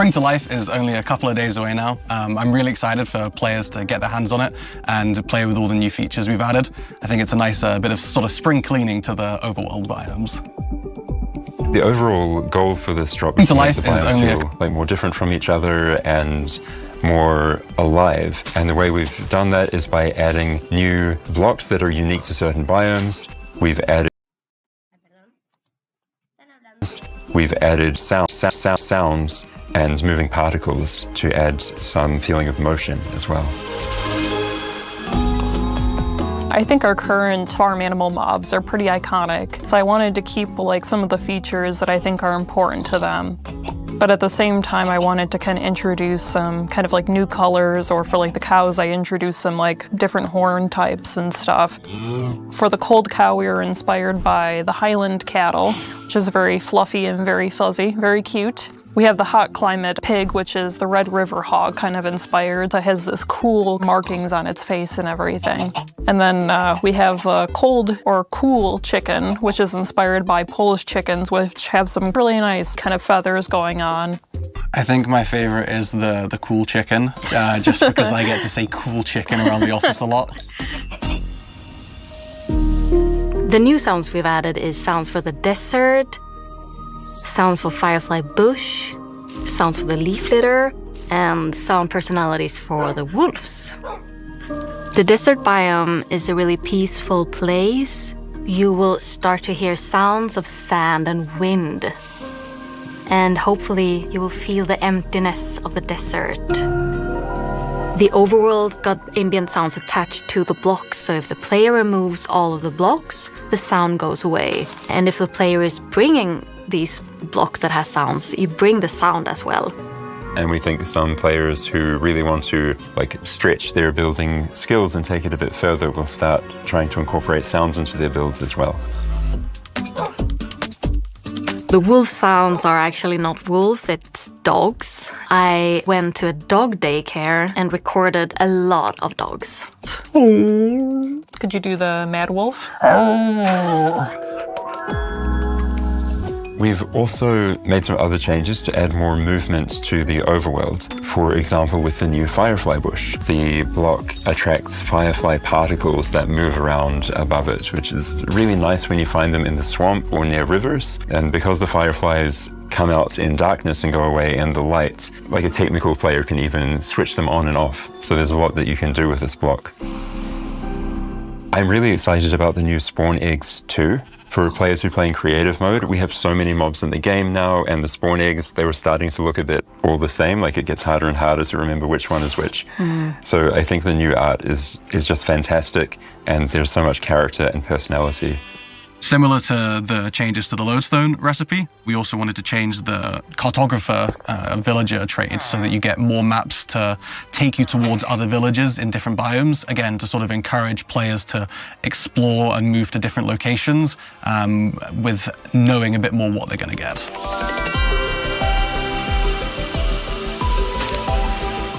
Bring to Life is only a couple of days away now. I'm really excited for players to get their hands on it and play with all the new features we've added. I think it's a nice bit of sort of spring cleaning to the overworld biomes. The overall goal for this drop is to make the biomes feel like more different from each other and more alive. And the way we've done that is by adding new blocks that are unique to certain biomes. We've added sounds and moving particles to add some feeling of motion as well. I think our current farm animal mobs are pretty iconic. So I wanted to keep like some of the features that I think are important to them. But at the same time, I wanted to kind of introduce some kind of like new colors, or for like the cows, I introduced some like different horn types and stuff. For the cold cow, we were inspired by the Highland cattle, which is very fluffy and very fuzzy, very cute. We have the hot climate pig, which is the Red River hog, kind of inspired. It has this cool markings on its face and everything. And then we have a cold or cool chicken, which is inspired by Polish chickens, which have some really nice kind of feathers going on. I think my favorite is the cool chicken, just because I get to say cool chicken around the office a lot. The new sounds we've added is sounds for the desert, sounds for firefly bush, sounds for the leaf litter, and sound personalities for the wolves. The desert biome is a really peaceful place. You will start to hear sounds of sand and wind. And hopefully you will feel the emptiness of the desert. The overworld got ambient sounds attached to the blocks, so if the player removes all of the blocks, the sound goes away. And if the player is bringing these blocks that has sounds, you bring the sound as well. And we think some players who really want to stretch their building skills and take it a bit further will start trying to incorporate sounds into their builds as well. The wolf sounds are actually not wolves, it's dogs. I went to a dog daycare and recorded a lot of dogs. Could you do the mad wolf? We've also made some other changes to add more movement to the overworld. For example, with the new firefly bush, the block attracts firefly particles that move around above it, which is really nice when you find them in the swamp or near rivers. And because the fireflies come out in darkness and go away in the light, like a technical player can even switch them on and off. So there's a lot that you can do with this block. I'm really excited about the new spawn eggs too. For players who play in creative mode, we have so many mobs in the game now, and the spawn eggs, they were starting to look a bit all the same, like it gets harder and harder to remember which one is which. So I think the new art is just fantastic, and there's so much character and personality. Similar to the changes to the lodestone recipe, we also wanted to change the cartographer villager traits so that you get more maps to take you towards other villages in different biomes, again, to sort of encourage players to explore and move to different locations with knowing a bit more what they're going to get.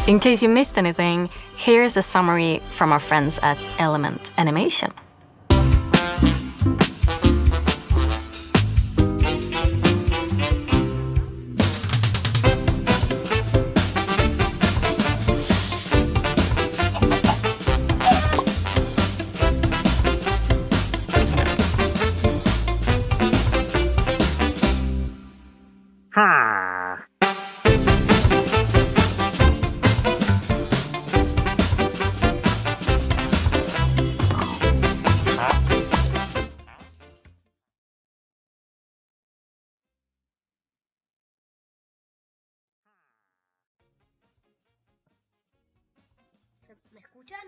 In case you missed anything, here's a summary from our friends at Element Animation. ¿Me escuchan?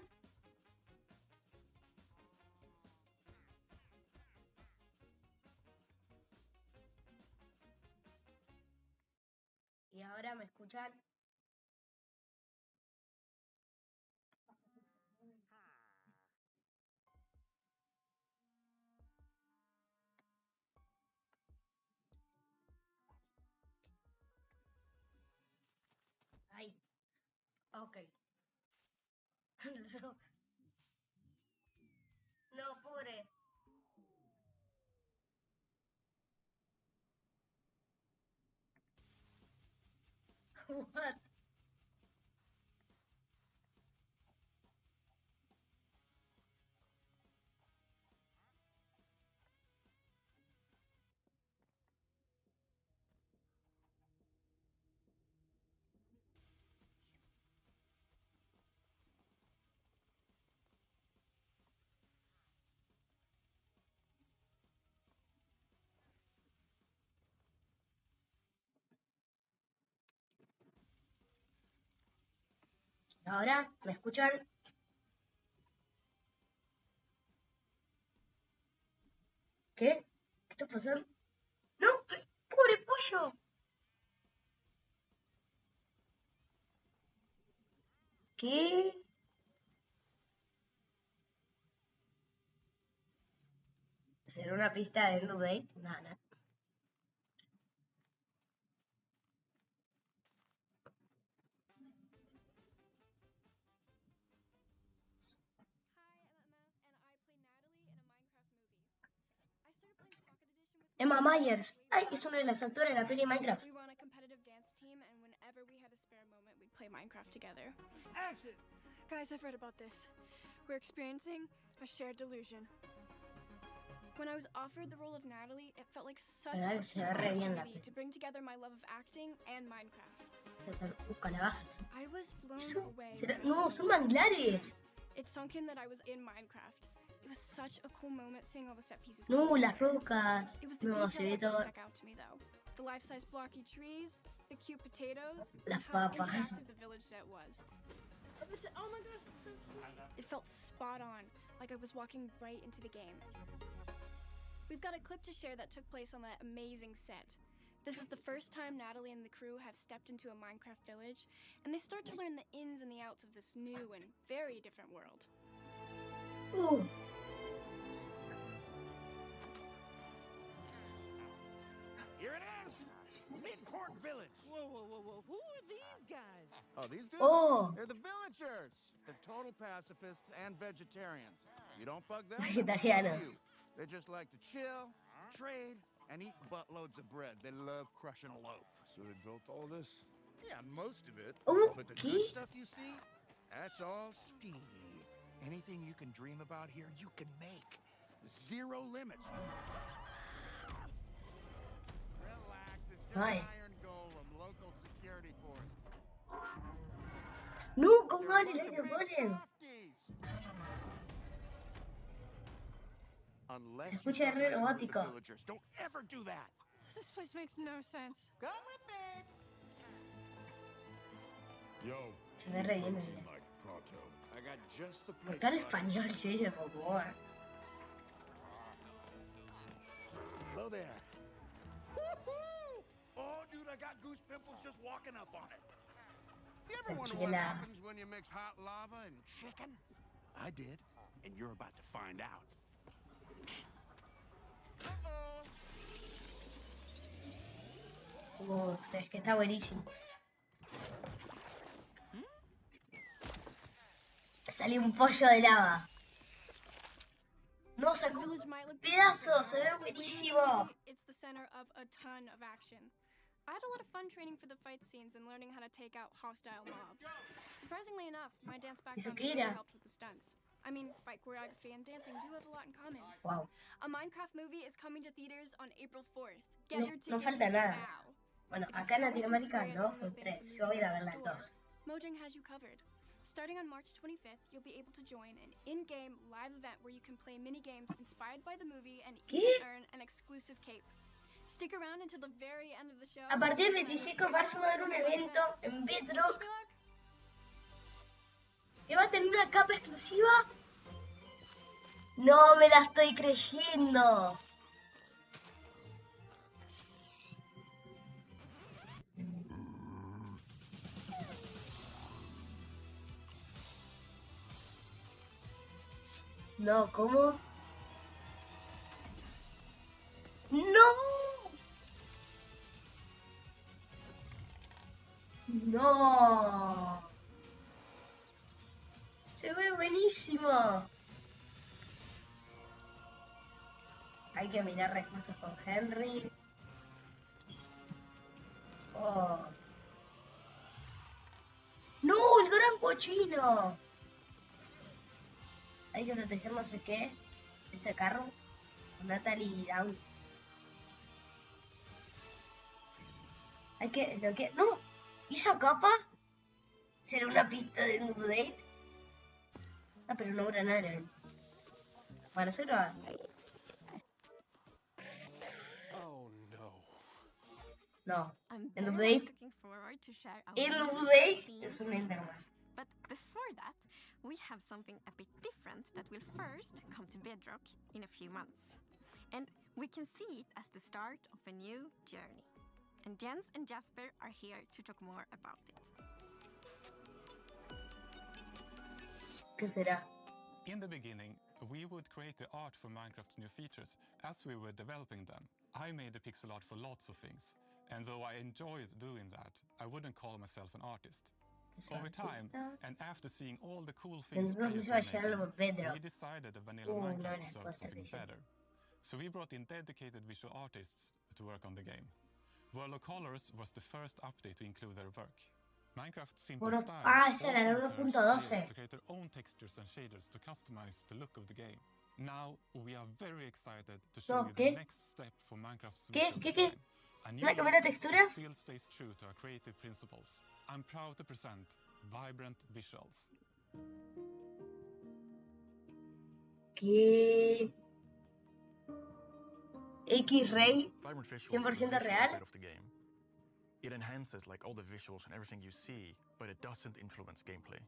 ¿Y ahora me escuchan? Ahí. Ok. No, pobre. What? Ahora, ¿me escuchan? ¿Qué? ¿Qué está pasando? ¡No! ¡Pobre pollo! ¿Qué? ¿Será una pista de End of Date? Nada. Emma Myers. Ay, es una de las actoras de la peli Minecraft. We were on a competitive dance team, and whenever we had a spare moment, we'd play Minecraft together. Action! Guys, I've read about this. We're experiencing a shared delusion. When I was offered the role of Natalie, it felt like such La verdad que se ve re bien la opportunity to bring together my love of acting and Minecraft. Calabazas. I was blown Eso, away. será- when I no, saw son the results. manglares. It sunk in that I was in Minecraft. It was such a cool moment seeing all the set pieces. No, come las together. rocas. It was the No, details se ve that really todo. stuck out to me though. The life-size blocky trees, the cute potatoes, Las and how papas. interactive the village set was. Oh my gosh, it's so cute. It felt spot on, like I was walking right into the game. We've got a clip to share that took place on that amazing set. This is the first time Natalie and the crew have stepped into a Minecraft village, and they start to learn the ins and the outs of this new and very different world. Here it is! Midport Village! Whoa. Who are these guys? Oh, these dudes? Oh. They're the villagers! They're total pacifists and vegetarians. You don't bug them? Vegetarianos. You. They just like to chill, trade, and eat buttloads of bread. They love crushing a loaf. So they built all this? Yeah, most of it. Oh, But the ¿qué? good stuff you see, that's all Steve. Anything you can dream about here, you can make. Zero limits. Relax, it's just Ay. an iron golem, local security force. No, ¿cómo They're a vale bunch el of big ponen? softies. Unless Se you escucha start re messing with the robótico. villagers, don't ever do that. This place makes no sense. Come with me. Yo, Se ve re bien, protein mira. like pronto. I got just the ¿Por place. qué habla buddy. español si ella, por favor? Hello there. Woo-hoo! Oh, dude, I got goose pimples just walking up on it. You ever wonder what Enchilada. happens when you mix hot lava and chicken? I did, and you're about to find out. Uh-oh. Es que está buenísimo. Salió un pollo de lava. No, The sacó village might look pedazos, se ve beautiful, but buenísimo. really, it's the center of a ton of action. I had a lot of fun training for the fight scenes and learning how to take out hostile mobs. Surprisingly enough, my dance ¿Eso background qué really era? helped with the stunts. I mean, fight choreography and dancing do have a lot in common. Wow. A Minecraft movie is coming to theaters on April 4th. Get your No tickets falta nada. now. Bueno, If you acá en can't wait to Latinoamérica experience dos some o of the tres. things the Yo voy a ir a movie has verla in las store, dos. Mojang has you covered. Starting on March 25th, you'll be able to join an in-game live event where you can play mini-games inspired by the movie and ¿Qué? even earn an exclusive cape. Stick around until the very end of the show. A partir del because 25 de marzo va a haber un evento en Bedrock Wish me luck. que va a tener una capa exclusiva. No me la estoy creyendo. No, ¿cómo? ¡No! ¡No! Se ve buenísimo. Hay que mirar recursos con Henry. Oh. cochino! Hay que proteger no sé qué. Ese carro. Natalie Down. Hay que bloquear. ¡No! ¿Y esa capa? ¿Será una pista de update? Ah, pero no habrá nada. Para hacerlo. Oh no. No. I'm El very update. much looking forward to share our El new update theme. es un Enderman. But before that, we have something a bit different that will first come to Bedrock in a few months. And we can see it as the start of a new journey. And Jens and Jasper are here to talk more about it. ¿Qué será? In the beginning, we would create the art for Minecraft's new features as we were developing them. I made the pixel art for lots of things, and though I enjoyed doing that, I wouldn't call myself an artist. Over time, and after seeing all the cool things players were making, we decided that vanilla Minecraft served something better. So we brought in dedicated visual artists to work on the game. World of Colors was the first update to include their work. Minecraft's simple style esa era la also encouraged 1.12. players to create their own textures and shaders to customize the look of the game. Now we are very excited to show you the next step for Minecraft's visual design. A new ¿Van a cambiar look texturas? that still stays true to our creative principles. I'm proud to present vibrant visuals. ¿Qué? X-Ray Vibrant visuals 100% is a visual real. bit of the game. It enhances like all the visuals and everything you see, but it doesn't influence gameplay.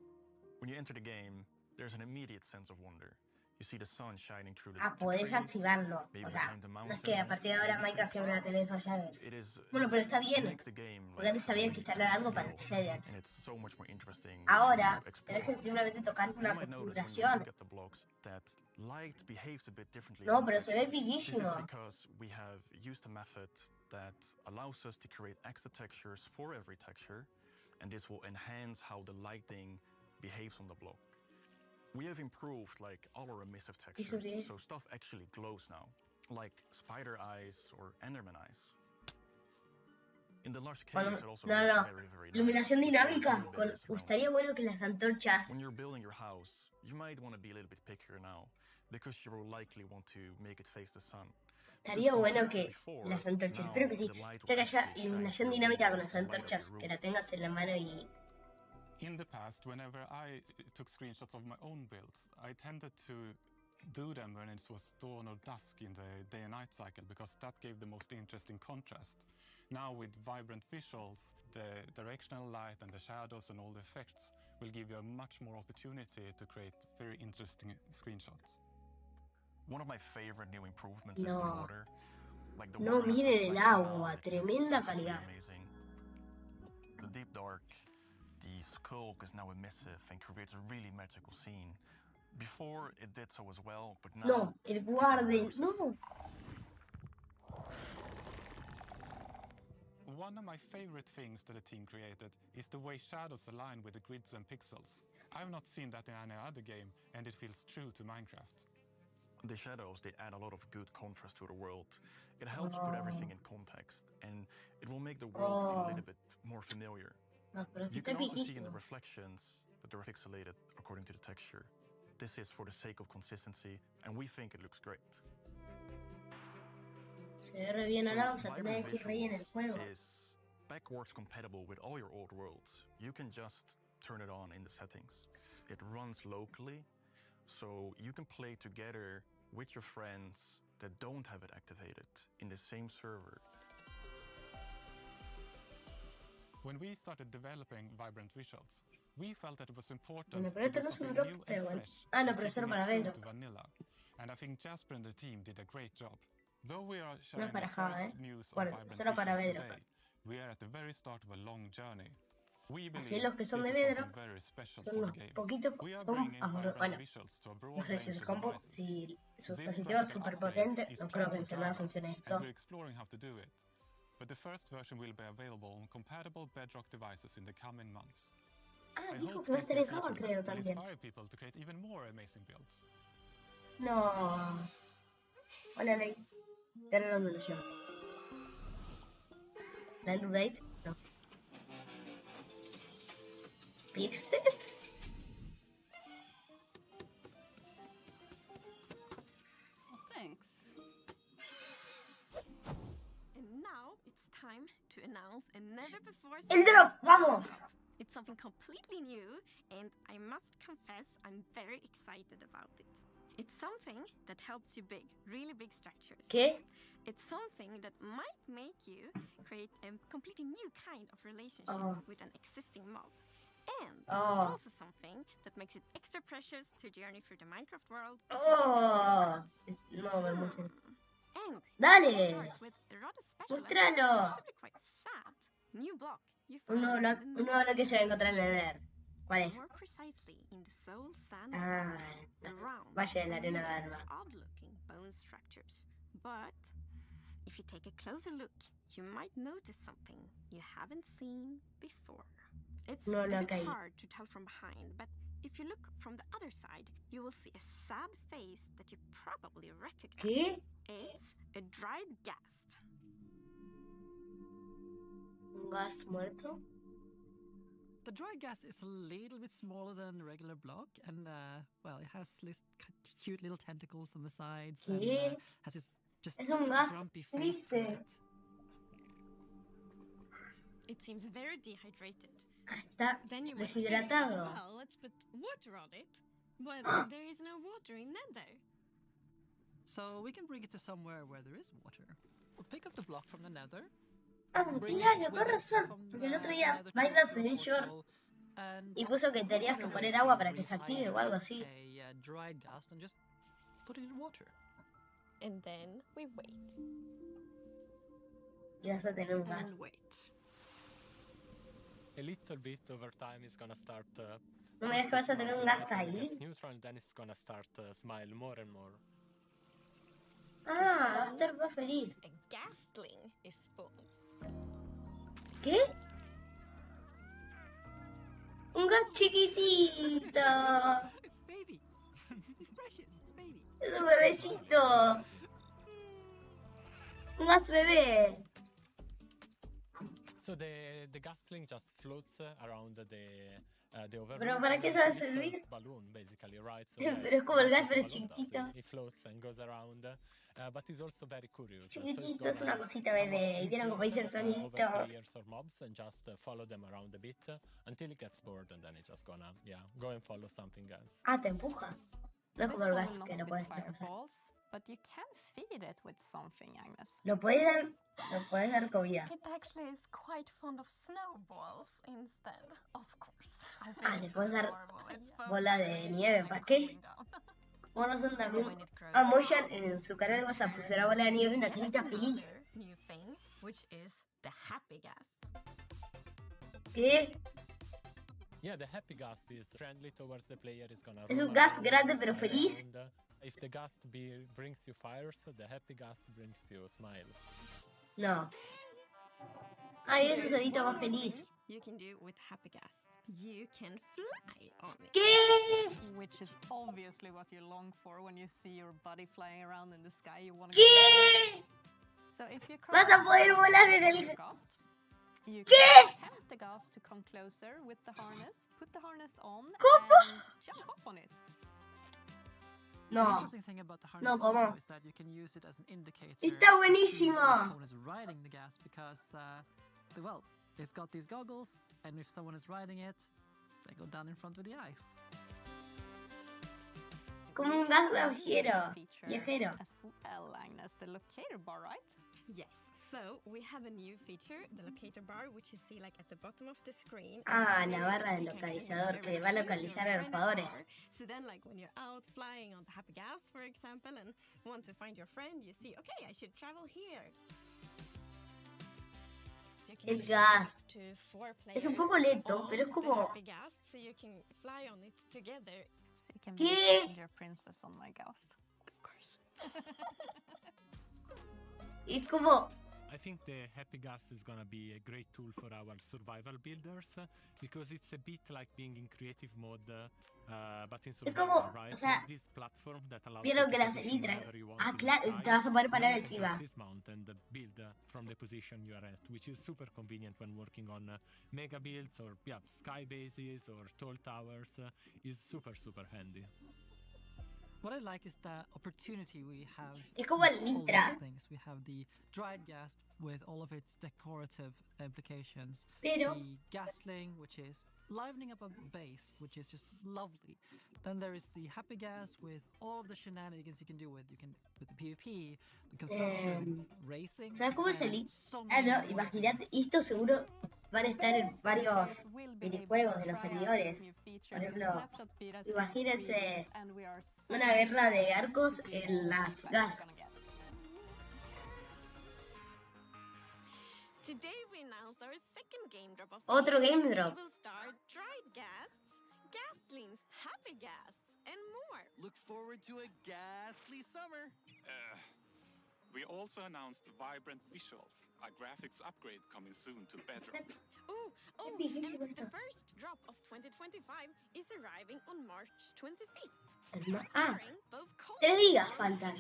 When you enter the game, there's an immediate sense of wonder. You see the sun shining through the Podés trees, activarlo. maybe O sea, behind the no mountain, es que a partir de ahora maybe Minecraft through siempre va a the tener esos clouds. shaders. It is, Bueno, pero está it bien. makes the game, Porque antes like, sabían que instalar algo para skill, shaders. and it's so much more interesting Ahora, to explore. tenés que simplemente tocar una You might notice when you configuración. look at the blocks that light behaves a bit differently. No, on the pero se ve textures. This is bellísimo. because we have used a method that allows us to create extra textures for every texture, and this will enhance how the lighting behaves on the block. We have improved like all our emissive textures, so stuff actually glows now, like spider eyes or enderman eyes. In the large caves, it also looks very, very Iluminación nice. dinámica. Estaría bueno que las antorchas. When you're building your house, you might want to be a little bit pickier now, because you will likely want to make it face the sun. Estaría bueno que las antorchas. Espero que sí. Espero que haya iluminación dinámica con las antorchas. Que la tengas en la mano y. In the past, whenever I took screenshots of my own builds, I tended to do them when it was dawn or dusk in the day and night cycle, because that gave the most interesting contrast. Now with vibrant visuals, the directional light and the shadows and all the effects will give you a much more opportunity to create very interesting screenshots. One of my favorite new improvements is the water. Like the No water has miren el reflection agua, now, it's tremenda absolutely calidad. amazing. The deep dark, the skulk is now emissive and creates a really magical scene. Before it did so as well, but now No, el guarden. No. One of my favorite things that the team created is the way shadows align with the grids and pixels. I've not seen that in any other game, and it feels true to Minecraft. The shadows, they add a lot of good contrast to the world. It helps put everything in context, and it will make the world feel a little bit more familiar. No, pero You está can also see in the bellísimo. reflections that they're pixelated according to the texture. This is for the sake of consistency, and we think it looks great. Se ve re bien al lado, o sea, Vibrant tenés X-Ray en el juego. Visuals is backwards compatible with all your old worlds. You can just turn it on in the settings. It runs locally, so you can play together with your friends that don't have it activated in the same server. When we started developing vibrant visuals, we felt that it was important Bueno, to pero do esto no es un something drop, new pero and bueno. fresh, Ah, no, but pero solo keeping para it true Bedrock. to vanilla. And I think Jasper and the team did a great job. Though we are No sharing es para the Java, first news of Bueno, vibrant solo para visuals Bedrock. today, we are at the very start of a long journey. We Así believe los que son this de is Bedrock something very special son for unos the game. poquitos. We are Son, bringing vibrant bueno, visuals to a broad no sé si range su of compo, devices. si su This dispositivo es graphical súper upgrade potente, is no creo planned que for en celular Java, funcione and esto. we're exploring how to do it. But the first version will be available on compatible Bedrock devices in the coming months. Ah, I dijo hope que va a these estar new en Java, features creo, will también. inspire people to create even more amazing builds. No. Hola, Ley. Te arreglo yo. ¿La end date? No. ¿Pixte? ¡Vamos! It's something completely new, and I must confess I'm very excited about it. It's something that helps you build really big structures. ¿Qué? It's something that might make you create a completely new kind of relationship with an existing mob. And it's also something that makes it extra precious to journey through the Minecraft world. No, me emocioné. And Dale. it starts with a rather special and Mostralo. possibly quite sad new block you Un find nuevo in the bloque que se va a encontrar en el Nether. ¿Cuál es? More precisely, in the soul sand Ah, valleys around Valle de la some Arena really d'Alba. odd-looking bone structures. But if you take a closer look, you might notice something you haven't seen before. It's No a lo bit caí. hard to tell from behind, but if you look from the other side, you will see a sad face that you probably recognize. ¿Qué? It's a dried ghast. ¿Un ghast muerto? The dry gas is a little bit smaller than the regular block, and well, it has this cute little tentacles on the sides, and ¿Qué? has this just Es un ghast grumpy face to triste. it. It seems very dehydrated. Está Then you would think, deshidratado. well, let's put water on it. But there is no water in Nether. So we can bring it to somewhere where there is water. We'll pick up the block from the Nether. Bring it Claro, with con us razón. from Porque el the otro día Nether Minecraft to subió un the short portal, and y puso que tenías que poner agua para que se active o algo así. A dried gas and just put it in water. And then we wait. Y vas a tener un ghast. And wait. A little bit over time is gonna start. ¿No me ves que vas a tener un ghast ahí? Neutral, and then it's gonna start smile more and more. Ah, va a estar más feliz. A ghastling is spawned. ¿Qué? Un ghast chiquitito. It's baby. It's precious. It's baby. Es un bebecito. Un ghast bebé. So the gastling just floats around the overworld. ¿Pero para qué se va a servir? Balloon, basically, right? So Pero es como el gas, pero balloon does. chiquitito. It floats and goes around, but it's also very curious. Chiquitito, es una cosita bebé. ¿Y vieron cómo dice el sonidito? Over players or mobs and just follow them around a bit until it gets bored, and then it's just gonna go and follow something else. Ah, te empuja. No es como el gas que no puedes usar. But you can feed it with something, Agnes. Lo puedes dar comida. It actually is quite fond of snowballs instead, of course. Ah, le puedes dar bola de nieve, ¿para qué? Bueno, son también. Ah, Moyan en su canal de WhatsApp puso la bola de nieve y una carita feliz. New thing, which is the happy ghast. ¿Qué? Yeah, the happy ghast is friendly towards the player. Is gonna Es un roam ghast around, grande pero fly feliz. around. If the ghast brings you fires, the happy ghast brings you smiles. No. Ay, eso solito va feliz. You can do with happy ghast. You can fly on it. ¿Qué? Which is obviously what you long for when you see your buddy flying around in the sky. You want to ¿Qué? So if you Vas a poder volar en el... ghast, you ¿Qué? can tempt the ghast to come closer with the harness. Put the harness on ¿Cómo? and jump up on it. The No. interesting thing about the harness No, ¿cómo? also is that you can use it as an indicator. Está to buenísimo. see if someone is riding the gas because, well, it's got these goggles, and if someone is riding it, they go down in front with the ice. Como un gas viajero. Viajero. As well, Agnes, the locator bar, right? Yes. So we have a new feature, the locator bar, which you see like at the bottom of the screen. Ah, And la there barra you del can change localizador que va a direction localizar your a los friends jugadores. are. So then, like when you're out flying on the happy ghast, for example, and want to find your friend, you see, okay, I should travel here. You can El choose gas. up to 4 Es un players poco lento, on pero es the como... happy ghast, so you can fly on it together. So you can be ¿Qué? a passenger princess on my ghast. Of course. Es como... I think the happy ghast is gonna be a great tool for our survival builders because it's a bit like being in creative mode, but in survival, como, right? o sea, This platform that allows vieron you que to las position elitras. wherever you want Ah, in the claro, sky. te vas a poder parar Then you encima. can just dismount and build from the position you are at, which is super convenient when working on mega builds or sky bases or tall towers. Is super handy. what I like is the opportunity we have. Es como with el all Nitra. these things. We have the dried gas with all of its decorative implications. Pero- The gasling, which is livening up a base, which is just lovely. Then there is the happy gas with all of the shenanigans you can do with the PvP, the construction, racing. ¿Sabes cómo es el and so Ah, many no, more imagínate, things. esto seguro van a estar en varios minijuegos de los servidores. Por ejemplo, imagínense una guerra de arcos en las gas. Today we announce our second game drop of Otro the year. game drop. It will star dried gas, gaslings, happy gas, and more. Look forward to a ghastly summer. We also announced Vibrant Visuals, a graphics upgrade coming soon to Bedrock. Oh, and viejísimo esto. the first drop of 2025 is arriving on March 25th. Ah, starring both Cold 3 días and faltan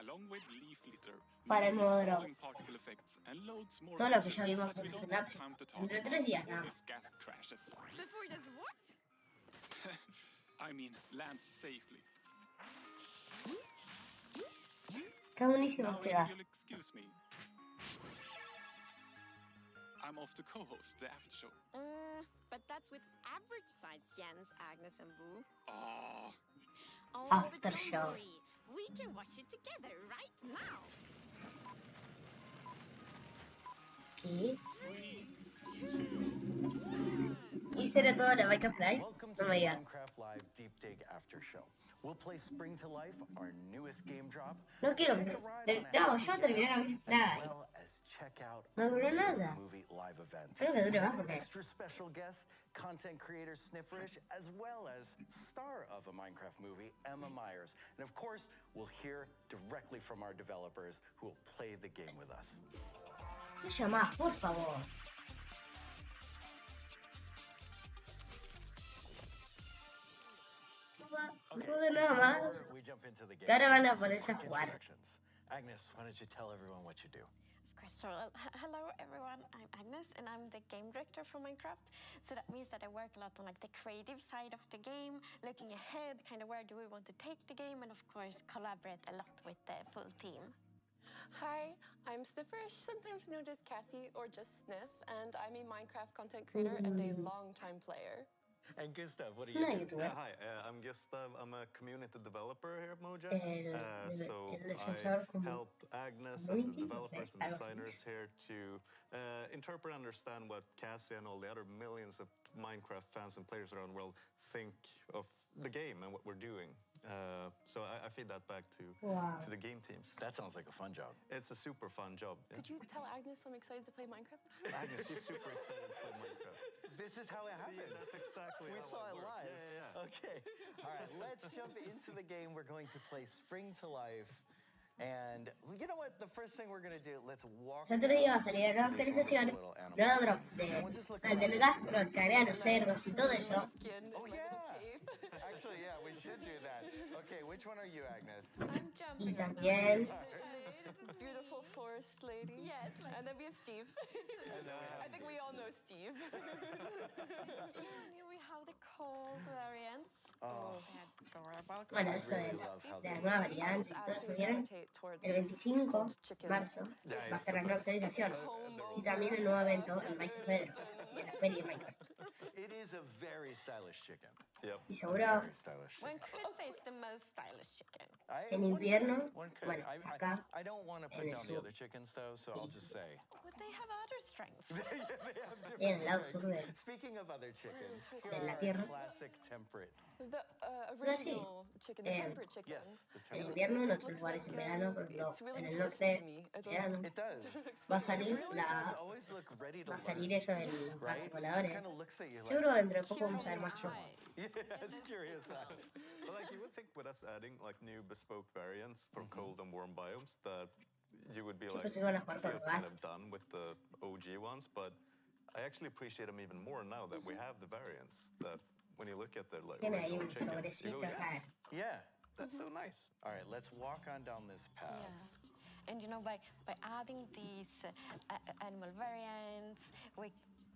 Along with Leaf Litter, para el nuevo drop. falling particle effects, and loads more Todo lo que features ya vimos that en we los don't have synapses. time to talk Dentro de about 3 días before nada this más. gas crashes. Before this what? I mean, lands safely. Está buenísimo Now, este if gas. you'll excuse me, I'm off to co-host the after show. But that's with average size Jens, Agnes, and Wu. Oh, Oh, After but don't show. worry. We can watch it together right now. ¿Qué? 3, 2, ¿Y será todo la Minecraft Live? Welcome No to the me digas. Minecraft Live Deep Dig After Show. We'll play Spring to Life, our newest game drop. No quiero Take que a ride on a No, happy ya terminé la gas, Minecraft as Live. well as check out No duró our new nada. movie live event. Espero que dure We más have porque extra special guest, content creator Snifferish, as well as star of a Minecraft movie, Emma Myers. And of course, we'll hear directly from our developers who will play the game with us. no llamás, por favor. No de nada más. Before we jump into the game, Que ahora van a some ponerse a quick jugar. introductions. Agnes, why don't you tell everyone what you do? Of course. So, hello everyone. I'm Agnes, and I'm the game director for Minecraft. So that means that I work a lot on like the creative side of the game, looking ahead, kind of where do we want to take the game, and of course collaborate a lot with the full team. Hi, I'm Snifferish, sometimes known as Cassie or just Sniff, and I'm a Minecraft content creator and a long-time player. And Gustav, what do No, you you do? do it. Hi, I'm Gustav. I'm a community developer here at Moja. So el ascensor I help Agnes and the community, no sé, developers and algo así. designers here to interpret and understand what Cassie and all the other millions of Minecraft fans and players around the world think of the game and what we're doing. So I feed that back to the game teams. That sounds like a fun job. It's a super fun job. Yeah. Could you tell Agnes I'm excited to play Minecraft? Agnes, she's super excited to play Minecraft. This is how it happens. See, that's exactly We how saw it works. live. Yeah. Okay. All right, let's jump into the game. We're going to play Spring to Life. And you know what? The first thing we're going to do, let's walk Ya te lo iba a down salir la nueva to this actualización, little animal nuevo drop things. And we'll de, just look del around. gastro, que agregan los cerdos y todo eso. Oh, yeah. Actually, yeah, we should do that. Okay, which one are you, Agnes? I'm Y jumping. también Beautiful forest lady. Yes. And then we have Steve. I think we all know Steve. And here we have the cold variants. Oh. They're adorable. Bueno, eso de la nueva variante y todo eso, ¿vieron? El 25 de marzo va a ser la nueva actualización. Y también el nuevo evento en Minecraft Bedrock, de la feria de Minecraft. It is a very stylish chicken. Yep. Y seguro Very stylish One chicken. could say it's the most stylish chicken. en invierno, One could. bueno, acá I don't want to put en el down the sur, other chickens, though, so I'll just say. But they have other strengths. y en el lado sur de, Speaking of other chickens, de here la are tierra. our classic temperate. The sea, sí. original chicken, the temperate chicken. Yes, the En temperate. invierno, en Just otros looks lugares en like, verano, por ejemplo, it's willing en to el listen to norte, me. I don't verano, It does. va a salir It really la, does always look ready to va a salir learn, eso en los right? gatos It just voladores. kind of looks at you like, Seguro dentro de poco vamos a ver más cosas. yes, curious eyes. But like you would think with us adding like new bespoke variants for cold and warm biomes that you would be Yo like pensé que iban a jugar feel con kind gas. of done with the OG ones, but I actually appreciate them even more now that we have the variants. That when you look at the like Tiene ahí original un chicken, you sobrecito go, acá. Yeah. that's so nice. All right, let's walk on down this path. And you know, by adding these animal variants, we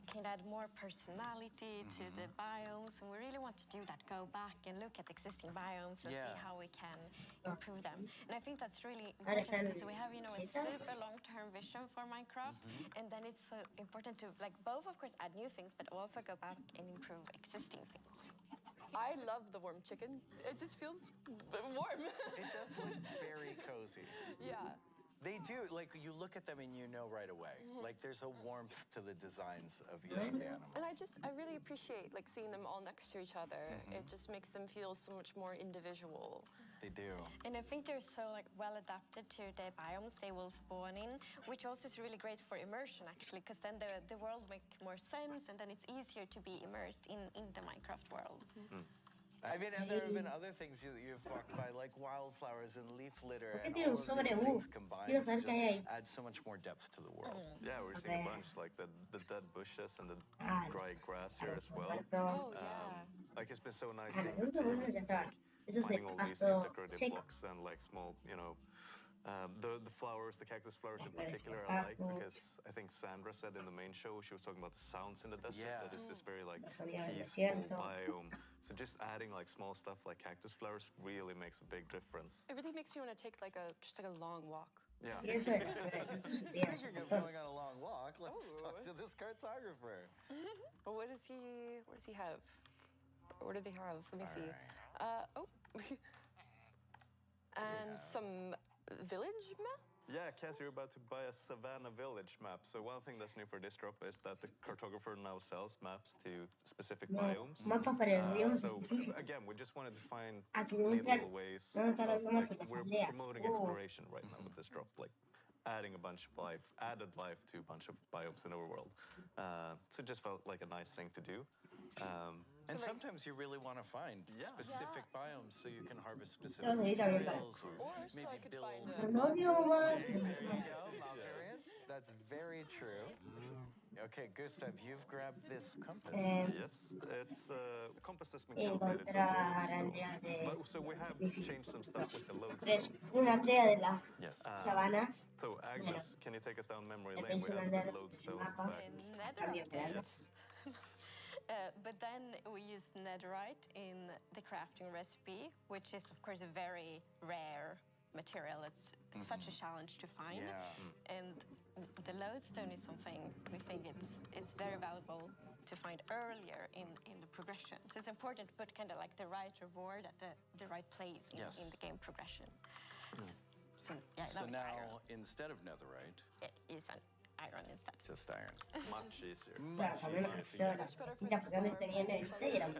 can add more personality to the biomes, and we really want to do that. Go back and look at existing biomes and see how we can improve them. And I think that's really important because we have, a super long-term vision for Minecraft, and then it's so important to both, of course, add new things, but also go back and improve existing things. I love the warm chicken. It just feels warm. It does look very cozy. Yeah. They do, you look at them and you know right away. There's a warmth to the designs of each of the animals. And I really appreciate seeing them all next to each other. It just makes them feel so much more individual. They do. And I think they're so well adapted to the biomes they will spawn in, which also is really great for immersion actually, because then the world makes more sense, and then it's easier to be immersed in the Minecraft world. I mean, and there have been other things you've walked by, like wildflowers and leaf litter, and tiene all un of sobre these U. things combined Quiero to saber just qué hay ahí. add so much more depth to the world. Yeah, we're seeing a bunch, like the dead bushes and the dry grass here as well. Oh, Like it's been so nice Ah, seeing no, the no, team no, ya está. Eso es finding all these pasto new decorative seco. blocks and small, the flowers, the cactus flowers in particular, I like because I think Sandra said in the main show she was talking about the sounds in the desert. That is this very peaceful biome. So just adding small stuff like cactus flowers really makes a big difference. It really makes me want to take just a long walk. Yeah. Speaking of going on a long walk, let's talk to this cartographer. Well, what does he have? What do they have? Let me see. And some village maps? Yeah, Cass, you're about to buy a Savannah Village map. So one thing that's new for this drop is that the cartographer now sells maps to specific biomes. Mapas para biomes So específicos. again, we just wanted to find Aquí me little ways ¿dónde están los of, biomas en las we're aldeas? promoting exploration right now with this drop, adding a bunch of added life to a bunch of biomes in our world. So it just felt like a nice thing to do. And sometimes you really want to find specific biomes so you can harvest specific Yo ahorita voy para- materials or so I maybe could build. find No biomas. There you go, map variants. That's very true. Okay, Gustav, you've grabbed this compass. Yes, it's a compass that's been calculated on lodestone. So we have changed some stuff with the lodestone. Una aldea de las Yes. sabanas. So Agnes, can you take us down memory La lane? We pensión added aldea the lodestone mapa. back. Cambio de Yes. But then we use netherite in the crafting recipe, which is of course a very rare material. It's such a challenge to find. And the lodestone is something we think it's very valuable to find earlier in the progression. So it's important to put the right reward at the right place in the game progression. So now, instead of netherite, it is an iron instead. just iron. Much easier. Claro, también me pusieron la cosita porque antes tenía negrita y era muy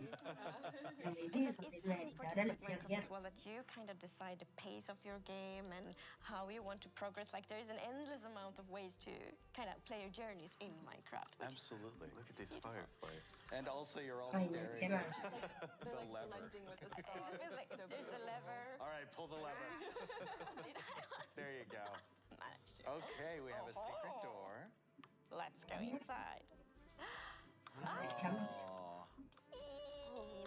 difícil conseguir negrita. Ahora le pusieron Minecraft as well, that you decide the pace of your game and how you want to progress. There is an endless amount of ways to play your journeys in Minecraft. Absolutely. Look at these fireflies. And also, you're all Ay, staring Luciana. at the lever. Blending with the It stars. feels like It's so there's a beautiful. lever. All right, pull the lever. There you go. Okay, we have a secret door. Let's go inside. Chamos. Oh,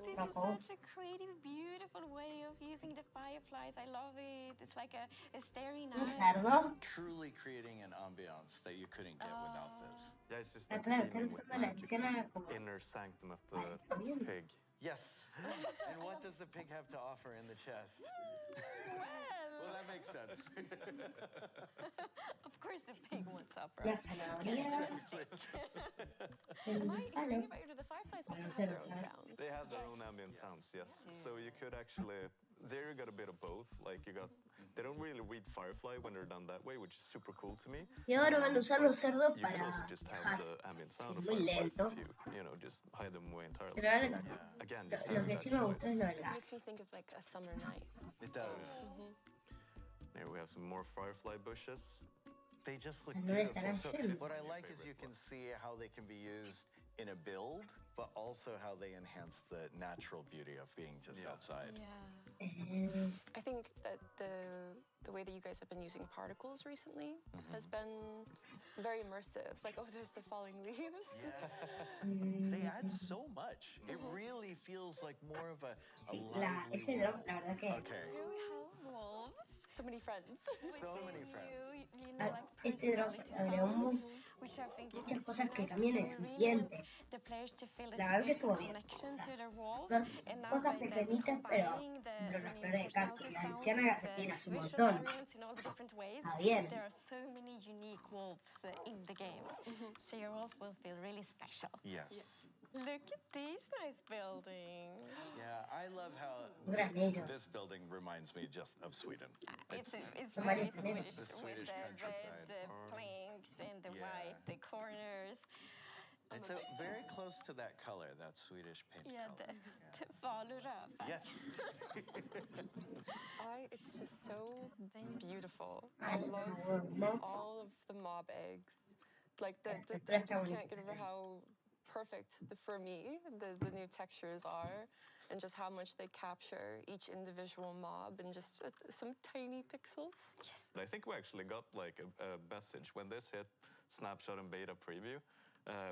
This is such a creative, beautiful way of using the fireflies. I love it. It's like a starry Un night. cerdo. truly creating an ambiance that you couldn't get without this. Yeah, it's just Ah, like claro, teeming están with usando la magic, escena this como. inner sanctum of Vale, the está bien. pig. Yes. And what does the pig have to offer in the chest? Well, that makes sense. Of course, the pig wants up, La right? zanahoria. Am I Palo. hearing about you? Do the fireflies also have their own sound? They have their own ambient sounds, yes. So you could actually, there you got a bit of both. They don't really read Firefly when they're done that way, which is super cool to me. Y ahora van a usar los cerdos You can para also just have viajar. the ambient sound of Muy Fireflies lento. if you just hide them away entirely. Pero ahora So, again, lo just que having sí that me gustó es choice. lo de It las. makes me think of a summer night. It does. Here we have some more Firefly bushes. They just look No beautiful. estarán So llenos. what I like is you can see how they can be used in a build, but also how they enhance the natural beauty of being just outside. I think that the way that you guys have been using particles recently has been very immersive. There's the falling leaves. They add so much. It really feels like more of a Sí, lively ese drop, la verdad que. Okay. Here we have wolves. so many friends. So many friends. Este drop agregó muchas cosas que cambian el ambiente. La verdad que estuvo bien. O sea, cosas pequeñitas, pero las flores de cactus, la anciana la apenas un montón. Está bien. There are so many unique wolves in the game, so your wolf will feel really special. Yes. Look at these nice buildings. Yeah, I love how this building reminds me just of Sweden. It's very Swedish, The Swedish with countryside. the red planks and the white, the corners. It's very close to that color, that Swedish paint color. The Faluröv. Yes. It's just so beautiful. I love all of the mob eggs. Like I just can't get over how perfect for me the new textures are, and just how much they capture each individual mob in just some tiny pixels. Yes. I think we actually got like a message when this hit snapshot and beta preview.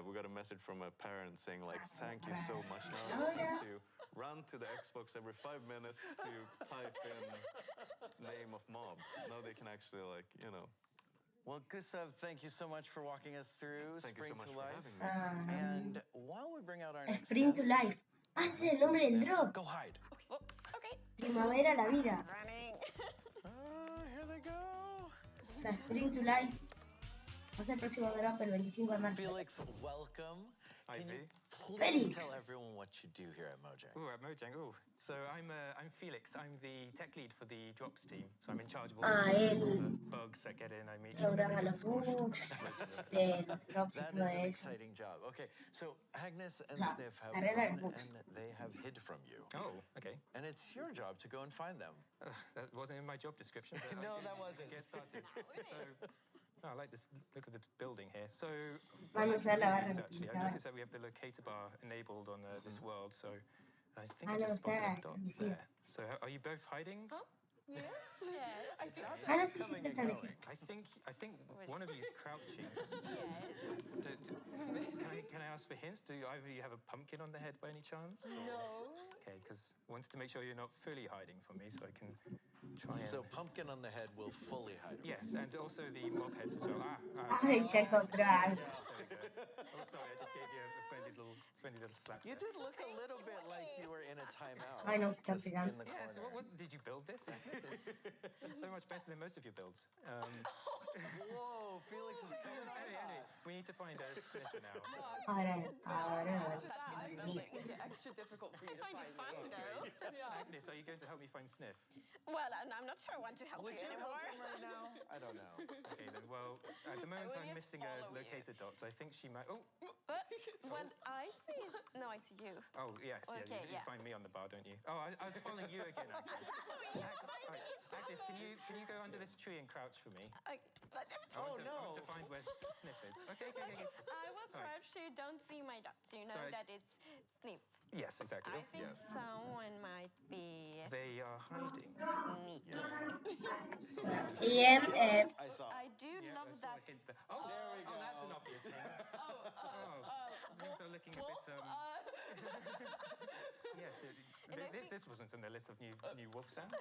We got a message from a parent saying like, thank you so much. Now I don't need to run to the Xbox every 5 minutes to type in name of mob. Now they can actually like, you know. Well, Gustav, thank you so much for walking us through Spring so much to for Life. having me. And while we bring out our next Spring to guest, Life. Ese es el nombre del drop. Go hide. Okay. Primavera a la vida. Running. Here they go. O sea, Spring to Life. Va a ser el próximo drop el 25 de marzo. Felix, welcome. Hi, Can V. you please Felix. tell everyone what you do here at Mojang? Ooh, at Mojang. Ooh. So I'm Felix. I'm the tech lead for the drops team. So I'm in charge of all the bugs that get in. I make sure that Programa they get los squashed. bugs de los drops y That todo is an eso. exciting job. Okay, so Agnes and O sea, Sniff have arregla run los bugs. and they have hid from you. Oh, okay. And it's your job to go and find them. That wasn't in my job description. But No, I can that wasn't. Get started. I like this look of the building here. So Van a usar la barra actually, I multiplicadora. noticed that we have the locator bar enabled on this world. So I think I no, just spotted está a dot establecido. there. So are you both hiding? Yes. Yes. I think No sé si está establecido. I think one of you is crouching. Can I ask for hints? Do either of you have a pumpkin on the head by any chance? No. Okay, because I wanted to make sure you're not fully hiding from me, so I can try and. So pumpkin on the head will fully hide him. Yes, and also the mob heads as well. Ay, ya encontró algo. Oh, sorry, I just gave you a friendly little slap. You did look a little bit like you were in a timeout. Ay, no se está just pegando. in the Yes, corner. what did you build this? This is so much better than most of your builds. Whoa, Felix is coming on. Anyway, we need to find a sniffer now. Ahora I'm making it extra difficult for you to find me. Agnes, are you going to help me find Sniff? Well, I'm not sure I want to help Would you you help anymore. him right now? I don't know. Okay, then, well, at the moment will I'm just missing a follow you. locator dot, so I think she might. Oh, Well, I see. No, I see you. oh yes, Okay, you yeah. find me on the bar, don't you? Oh, I was following you again, Agnes. Agnes, can you go under this tree and crouch for me? I want to find where Sniff is. Okay. I will All right. crouch so you don't see my dots. You know So I- that it's Sniff. Yes, exactly. I think someone might be They are hiding. sneaking. Y I saw. I do love I saw that. a hint there. Oh, that's an obvious hint. Things are looking a bit. Yes, this wasn't on the list of new wolf sounds.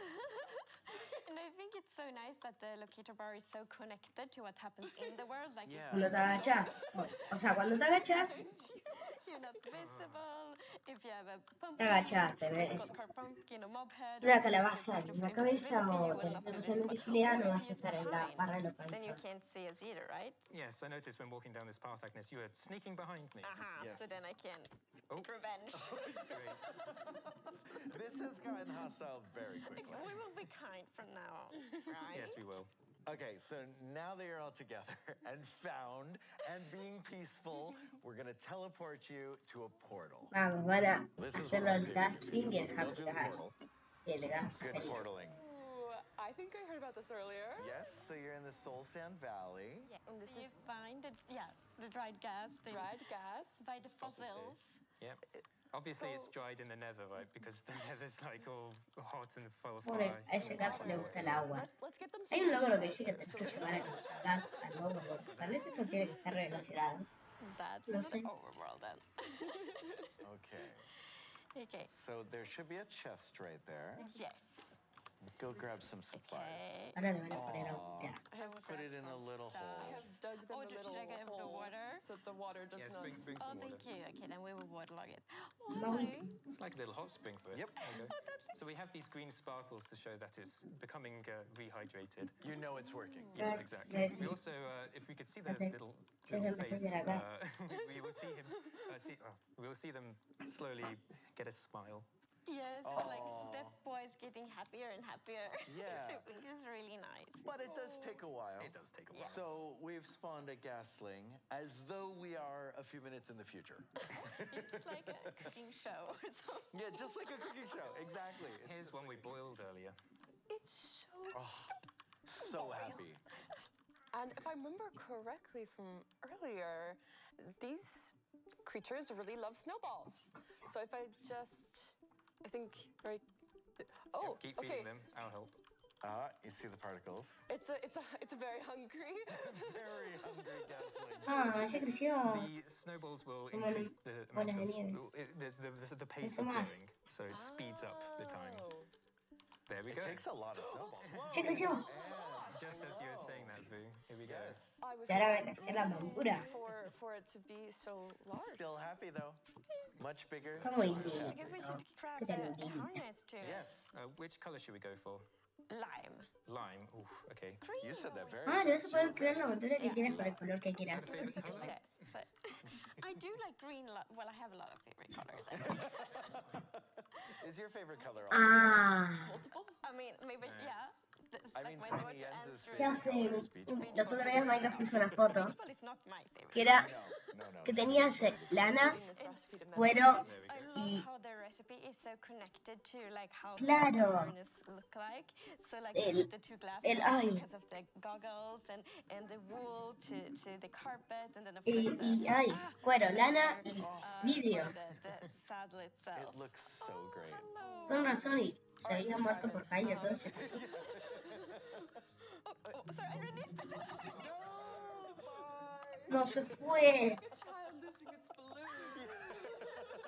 And I think it's so nice that the locator bar is so connected to what happens in the world. Like cuando te agachas. O sea, cuando te agachas, you're not visible. If you have a te pumpkin, agachas, tenés pumpkin, a mob head, una calabaza en la cabeza o tenés profesión de invisibilidad, no vas a estar en la barra then you localizadora. can't see us either, right? Yes, I noticed when walking down this path, Agnes, you were sneaking behind me. Aha, so then I can take revenge. Great. This has gotten hostile very quickly. We will be kind from now on, right? Yes, we will. Okay, so now that you're all together and found and being peaceful, we're gonna teleport you to a portal. Vamos, van a This is hacerlo one el of my gas favorite ping y features. el Let's go through the gas. portal. Y el gas. Good feliz. portaling. Ooh, I think I heard about this earlier. Yes, so you're in the Soul Sand Valley. Yeah, and this is find the dried gas. Dried gas. By the Fossils fossils. Yeah. Obviously, it's dried in the nether, right? Because the nether's like all hot and full of Pobre, fire. a ese gas le gusta el agua. Let's get them Hay un logro que solutions dice que first, tenés so que we llevar el gas al overworld. Tal vez esto tiene que estar relacionado. That's No in sé. the overworld then. Okay. Okay. So there should be a chest right there. Yes. Go grab some supplies. Ahora le van a poner agüita. Put it in a little I hole. have dug them a little should I get the hole water? so that the water does Yes, not. bring some water. Thank you. Okay, then we will waterlog it. It's like a little hot sprinkler. Yep. There you go. So we have these green sparkles to show that it's becoming rehydrated. You know it's working. Yes, exactly. We also, if we could see the little face, we will see him. We will see them slowly get a smile. Yes, it's like stepwise getting happier and happier. Yeah. Which I think is really nice. But it does take a while. It does take a while. So we've spawned a gasling as though we are a few minutes in the future. It's like a cooking show or something. Yeah, just like a cooking show. Exactly. Here's one we boiled earlier. It's so happy. And if I remember correctly from earlier, these creatures really love snowballs. So if I think right. Oh, keep feeding them. I'll help. You see the particles. It's a very hungry. Very hungry gasling. Ya creció. The snowballs will increase the amount of the pace of growing, so it speeds up the time. There we go. It takes a lot of snowballs. Ya creció. Just as you were saying that, Vu. Here we go. I was Y ahora me casqué la montura. for it to be so large. Still happy though. Much bigger. Como I guess we should craft a harness to it. Yes. Which color should we go for? Lime. Lime. Oof, okay. You said that very Le vas a poder crear la montura que quieras con el color que quieras. Eso sí te puede. Yes. I do like green. Well, I have a lot of favorite colors. Is your favorite color Multiple? I mean, maybe, yeah. I mean, Tiny Jens's ¿Qué hace? Los otros días Minecraft puso una foto It's not my favorite. que era que tenía lana, cuero y How the recipe is so connected to like how Claro. the harness look like. So like with the two glass ay. because of the goggles and the wool to the carpet and then of course ay, cuero, lana y vidrio. the saddle itself. It looks so great. Con razón y se había muerto por caída todo ese. Sorry, I released it. No se fue. Like a child losing its balloon.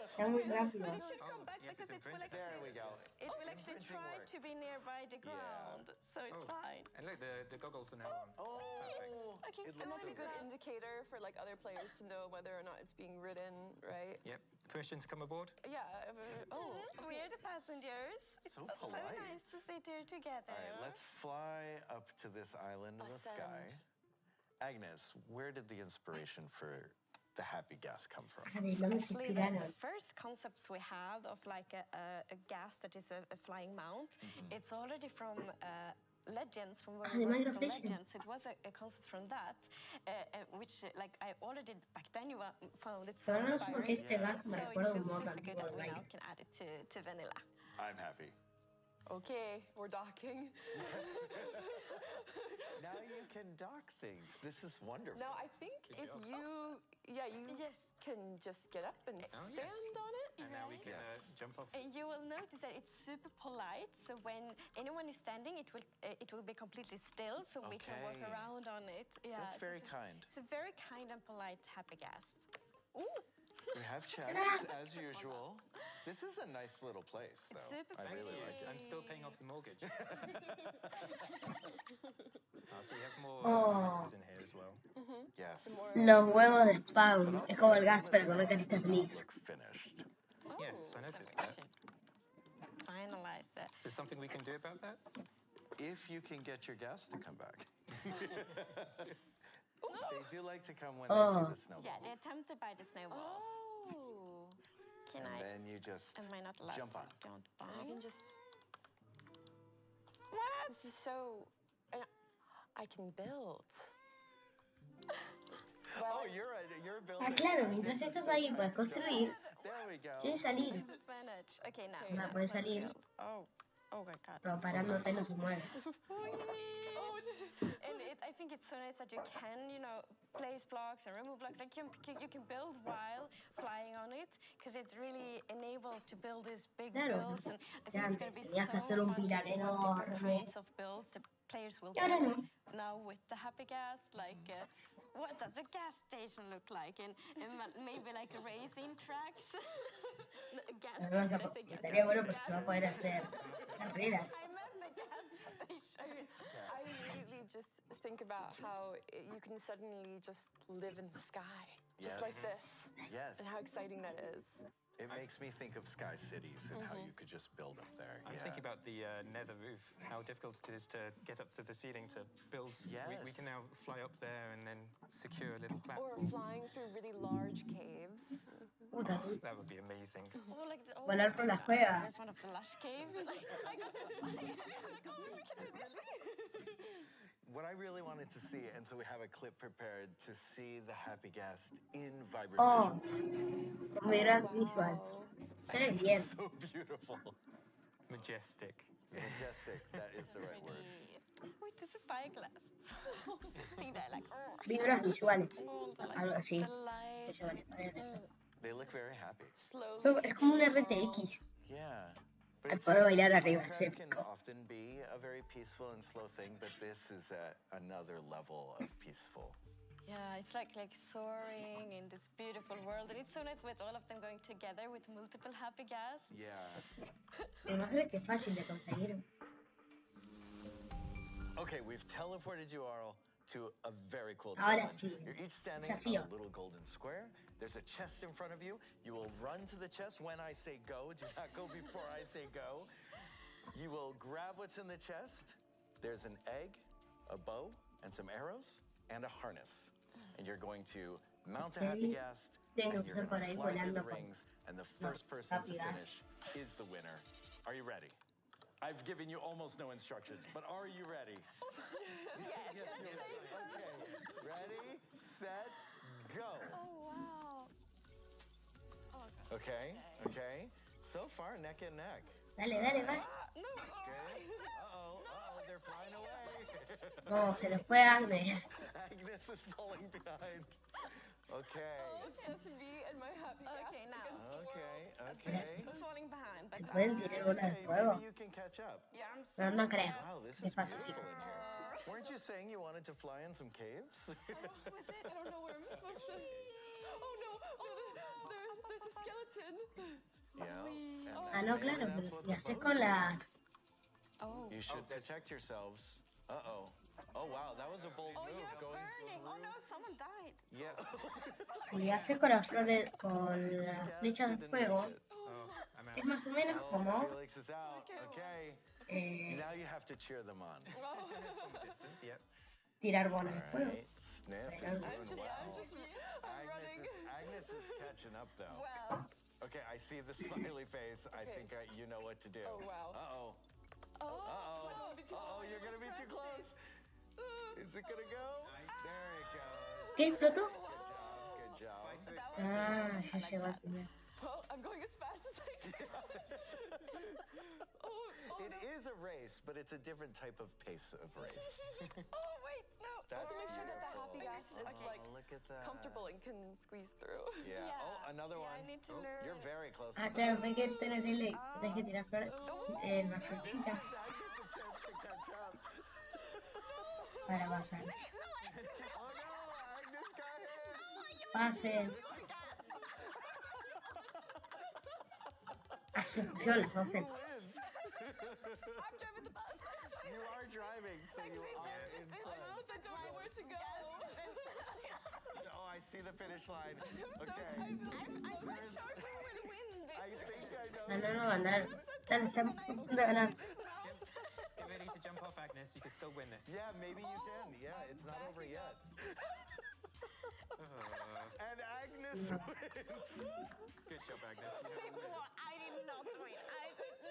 Está muy rápido. It should come back because it will There we go. It will actually try to be nearby the ground, so it's fine. And look, the goggles are now on. Perfect. Okay, And that's a good indicator for like other players to know whether or not it's being ridden, right? Yep. Permission to come aboard? Yeah. We're the passengers. It's So so polite. nice to sit here together. All right, let's fly up to this island in the sky. Agnes, where did the inspiration for the happy gas come from? Actually, the first concepts we had of like a gas that is a flying mount, it's already from Legends, from where we worked on Legends. It was a concept from that, which like I already back then you found it so Pero no sé por qué inspiring. este gas me So recuerda it un feels modo super good antiguo that de we now baile. can add it to vanilla. I'm happy. Okay, we're docking. Now you can dock things. This is wonderful. Now I think if you can just get up and stand on it. And now we can jump off. And you will notice that it's super polite. So when anyone is standing, it will be completely still, so we can walk Okay. around on it. Yeah, That's very kind. It's a very kind and polite happy guest. Ooh. We have chests as usual. This is a nice little place, though. super I really like it. I'm still paying off the mortgage. So we have more messes in here as well. Yes. Los huevos de spam. Es como el gas, pero con una carita feliz. Look finished. Yes, I noticed that. Finalize it. Is there something we can do about that? If you can get your guests to come back. They do like to come when they see the snowballs. Yeah, they're tempted by the snowballs. Oh. And then you just Am I not allowed jump to on. jump on? I can just. What? This is so. I can build. Oh, you're building. Ah, claro, mientras estás ahí puedes construir There we go. sin salir. Advantage. Okay, now. No puedes salir, Oh my god. pero parándote no se mueve. And I think it's so nice that you can, place blocks and remove blocks. Like you can build while flying on it, because it really enables to build these big Claro. builds. And I Ya think it's going to be tenías que so hacer un fun to pilar see what different enorme. kinds of builds the players will Y ahora build. no. Now with the happy gas, like what does a gas station look like? And maybe like racing tracks. Estaría bueno porque se va a poder hacer carreras. I meant the gas think about how you can suddenly just live in the sky, just Yes. like this. Yes. And how exciting that is. It makes me think of sky cities and how you could just build up there. I'm thinking about the nether roof, how difficult it is to get up to the ceiling to build. Yes. We can now fly up there and then secure a little Or platform. flying through really large caves. That would be amazing. Volar por las cuevas. One of the lush caves. I got this money. What I really wanted to see, and so we have a clip prepared to see the Happy Gas in vibrant Oh, visuals. mira visuals. Se ve bien. So beautiful. Majestic. Majestic, that is the right word. Wait, it's a spyglass. So sitting there like, oh. Vibras visuales. Algo así. Se llaman en español. They look very happy. Es como un RTX. Yeah. Al poder bailar arriba, es Minecraft can épico. often be a very peaceful and slow thing, but this is at another level of peaceful. Yeah, it's like soaring in this beautiful world, and it's so nice with all of them going together with multiple happy gas. Yeah. Me imagino que es fácil de conseguir. Okay, we've teleported you, Arl, to a very cool Ahora challenge. sí. You're each standing Desafío. on a little golden square. There's a chest in front of you. You will run to the chest when I say go. Do not go before I say go. You will grab what's in the chest. There's an egg, a bow, and some arrows, and a harness. And you're going to mount a Happy Gas, and Tengo que you're estar por going to ahí fly through volando the con rings, and the first los person to Happy finish Gas. is the winner. Are you ready? I've given you almost no instructions, but are you ready? Yes, you're ready. Okay, ready, set, go. Oh, wow. Oh, Okay, okay. So far, neck and neck. Dale, dale, va. no. Okay. Uh-oh, they're flying away. No, se nos fue Agnes. Agnes is falling behind. Okay. It's just me and my happy gas Okay, now. against the world. Okay. I'm falling behind. But Se pueden tirar bolas de Okay, fuego. maybe you can catch up. yeah, I'm No, no creo. Wow, this Es is pacífico. beautiful in here. Weren't you saying you wanted to fly in some caves? I don't know where I'm supposed to. Oh no! There's a skeleton. Yeah. Ah, no, claro, pero si haces con las... Oh. You should protect yourselves. Uh-oh. Oh, wow, that was a bold move. You're Going burning. Oh no, someone died. Yeah. Si haces con las flores, con las flechas de fuego, es más o menos como... Felix is out. Okay. Now you have to cheer them on. From a distance, yep. tirar bolas de fuego. Right. Sniff is doing well. Agnes is catching up, though. Well. Okay, I see the smiley face. I think you know what to do. Oh, wow. Uh-oh. Uh-oh, you're gonna be too close. Is it gonna go? There it goes. ¿Qué explotó? Good job. Ah, ya llegó al final. Well, I'm going as fast as I can. It is a race, but it's a different type of pace of race. Oh, wait, no. That's to make sure that the beautiful. happy gas is like Look at that. comfortable and can squeeze through. Yeah. Oh, another one. I need to learn. You're very close. Ah, claro, ve que tenés que tirar flores. Las flechitas para pasar. Pase. Ah, se pusieron las dos frentes. You are driving, so you are in front. I don't know where to go. Oh, I see the finish line. Okay. I'm not sure who will win this. I think I know. No, no, ganar. Están a punto de ganar. Get ready to jump off, Agnes. You can still win this. Yeah, maybe you can. Yeah, it's not over yet. And Agnes wins. Good job, Agnes. You have a win. I did not win.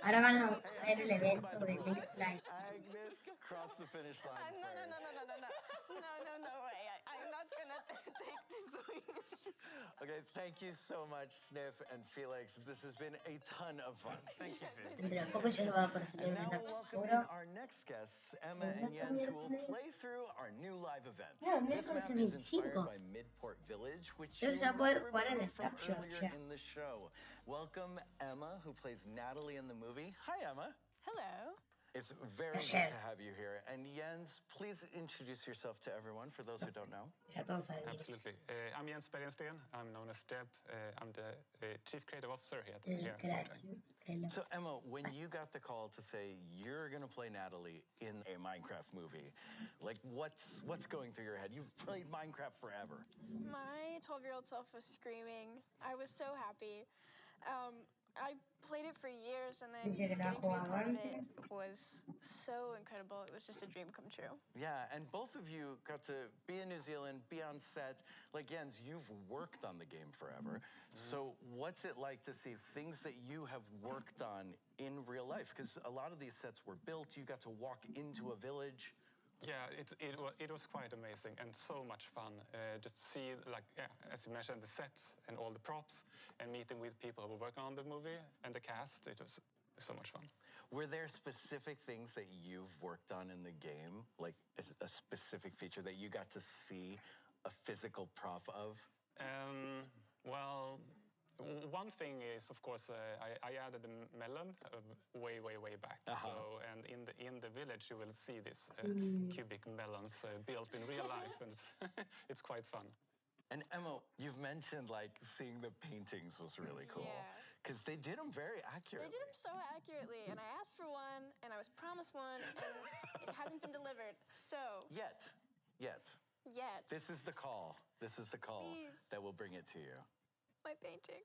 Ahora van a ver el evento de Link Flight. Agnes crossed the finish line No first. way. I'm not gonna take this win. Okay, thank you so much, Sniff and Felix. This has been a ton of fun. Thank you, Felix. Dentro de poco ya lo va a conseguir And en now el we'll Nacho welcome in seguro. our next guests, Emma and Jens, who will play through our new live event. No, This map miércoles is inspired 25. by Midport Village, which Entonces you ya poder might jugar en remember from Snapshots earlier ya. in the show. Welcome Emma, who plays Natalie in the movie. Hi, Emma. Hello. It's very good to have you here. And Jens, please introduce yourself to everyone, for those who don't know. Absolutely. I'm Jens Bergensten. I'm known as Deb. I'm the Chief Creative Officer here at Mojang. So Emma, when you got the call to say you're going to play Natalie in a Minecraft movie, like what's going through your head? You've played Minecraft forever. My 12-year-old self was screaming. I was so happy. I played it for years, and then getting to be a part of it was so incredible. It was just a dream come true. Yeah, and both of you got to be in New Zealand, be on set. Like Jens, you've worked on the game forever. So what's it like to see things that you have worked on in real life? Because a lot of these sets were built. You got to walk into a village. Yeah, it was quite amazing and so much fun. Just see, like, yeah, as you mentioned, the sets and all the props, and meeting with people who were working on the movie and the cast. It was so much fun. Were there specific things that you've worked on in the game, like a specific feature that you got to see a physical prop of? Well, one thing is, of course, I added a melon way back. So, and in the village, you will see these cubic melons built in real life, and it's quite fun. And Emma, you've mentioned like seeing the paintings was really cool because they did them very accurately. They did them so accurately, and I asked for one, and I was promised one, and it hasn't been delivered. So Yet. This is the call. This is the call that will bring it to you. My painting.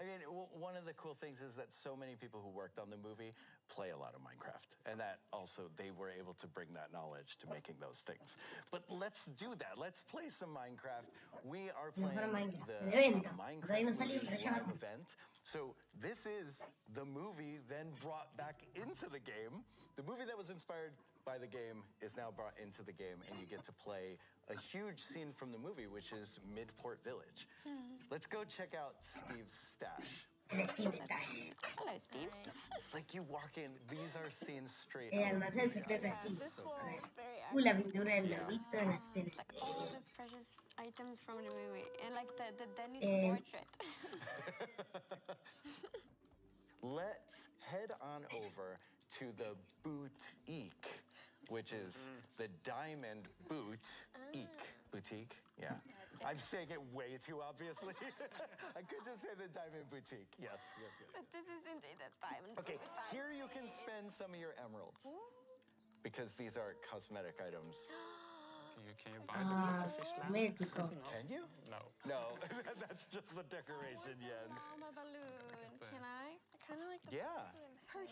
I mean, one of the cool things is that so many people who worked on the movie play a lot of Minecraft. And that also, they were able to bring that knowledge to making those things. But let's do that. Let's play some Minecraft. We are playing the Minecraft movie live event. So this is the movie then brought back into the game. The movie that was inspired by the game is now brought into the game, and you get to play a huge scene from the movie, which is Midport Village. Let's go check out Steve's stash. Hello, Steve. It's like you walk in, these are scenes straight El out. almacén secreto de Steve. This wall is very La pintura del lobito en las Like all these precious items from the movie, and like the Dennis portrait. Let's head on over to the boutique, which is the Diamond Boutique. Yeah. I'm saying it way too obviously. I could just say the Diamond Boutique. Yes. But this isn't it a diamond. Okay, here you can spend some of your emeralds. Because these are cosmetic items. Can you buy the fish lamp? Can you? No, that's just the decoration, Jens. I'm a balloon. Can I? I kind of like the Yeah.